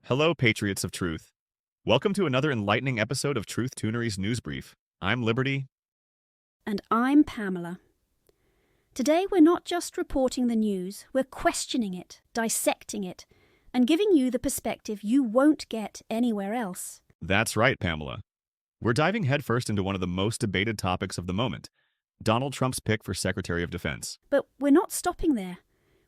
Hello, Patriots of Truth. Welcome to another enlightening episode of Truth Tunery's News Brief. I'm Liberty. And I'm Pamela. Today we're not just reporting the news, we're questioning it, dissecting it, and giving you the perspective you won't get anywhere else. That's right, Pamela. We're diving headfirst into one of the most debated topics of the moment, Donald Trump's pick for Secretary of Defense. But we're not stopping there.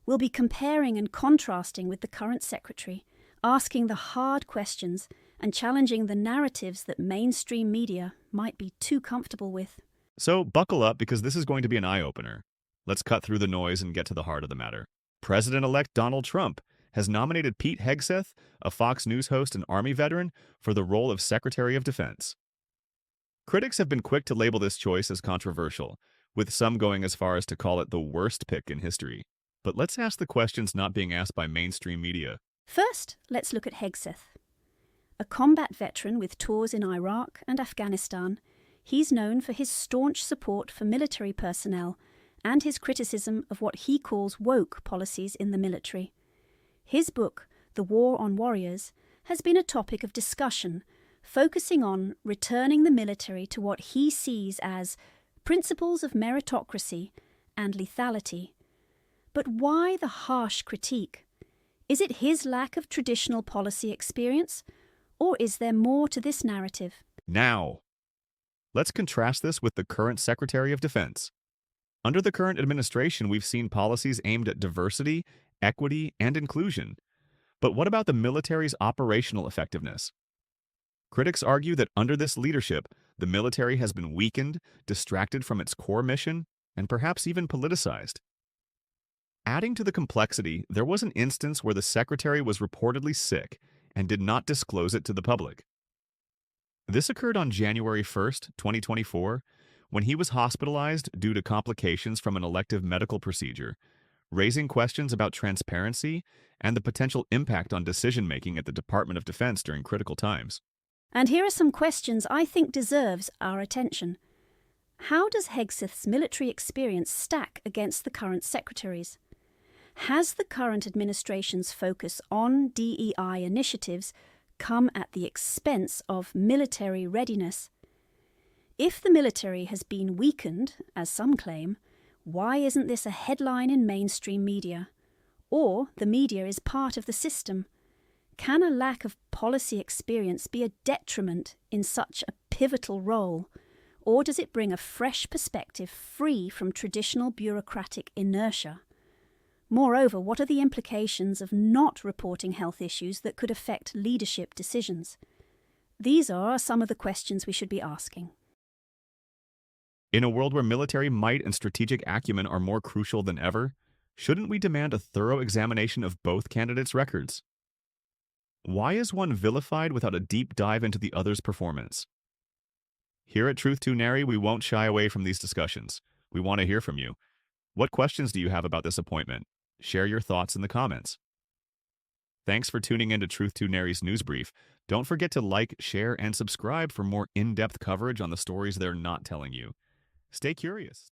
We'll be comparing and contrasting with the current secretary, asking the hard questions and challenging the narratives that mainstream media might be too comfortable with. So buckle up because this is going to be an eye-opener. Let's cut through the noise and get to the heart of the matter. President-elect Donald Trump has nominated Pete Hegseth, a Fox News host and Army veteran, for the role of Secretary of Defense. Critics have been quick to label this choice as controversial, with some going as far as to call it the worst pick in history. But let's ask the questions not being asked by mainstream media. First, let's look at Hegseth. A combat veteran with tours in Iraq and Afghanistan, he's known for his staunch support for military personnel and his criticism of what he calls woke policies in the military. His book, The War on Warriors, has been a topic of discussion, focusing on returning the military to what he sees as principles of meritocracy and lethality. But why the harsh critique? Is it his lack of traditional policy experience, or is there more to this narrative? Now, let's contrast this with the current Secretary of Defense. Under the current administration, we've seen policies aimed at diversity, equity, and inclusion. But what about the military's operational effectiveness? Critics argue that under this leadership, the military has been weakened, distracted from its core mission, and perhaps even politicized. Adding to the complexity, there was an instance where the secretary was reportedly sick and did not disclose it to the public. This occurred on January 1st, 2024, when he was hospitalized due to complications from an elective medical procedure, raising questions about transparency and the potential impact on decision-making at the Department of Defense during critical times. And here are some questions I think deserves our attention. How does Hegseth's military experience stack against the current secretary's? Has the current administration's focus on DEI initiatives come at the expense of military readiness? If the military has been weakened, as some claim, why isn't this a headline in mainstream media? Or the media is part of the system? Can a lack of policy experience be a detriment in such a pivotal role? Or does it bring a fresh perspective free from traditional bureaucratic inertia? Moreover, what are the implications of not reporting health issues that could affect leadership decisions? These are some of the questions we should be asking. In a world where military might and strategic acumen are more crucial than ever, shouldn't we demand a thorough examination of both candidates' records? Why is one vilified without a deep dive into the other's performance? Here at Truth Tunery, we won't shy away from these discussions. We want to hear from you. What questions do you have about this appointment? Share your thoughts in the comments. Thanks for tuning in to Truth Tunery's News Brief. Don't forget to like, share, and subscribe for more in-depth coverage on the stories they're not telling you. Stay curious.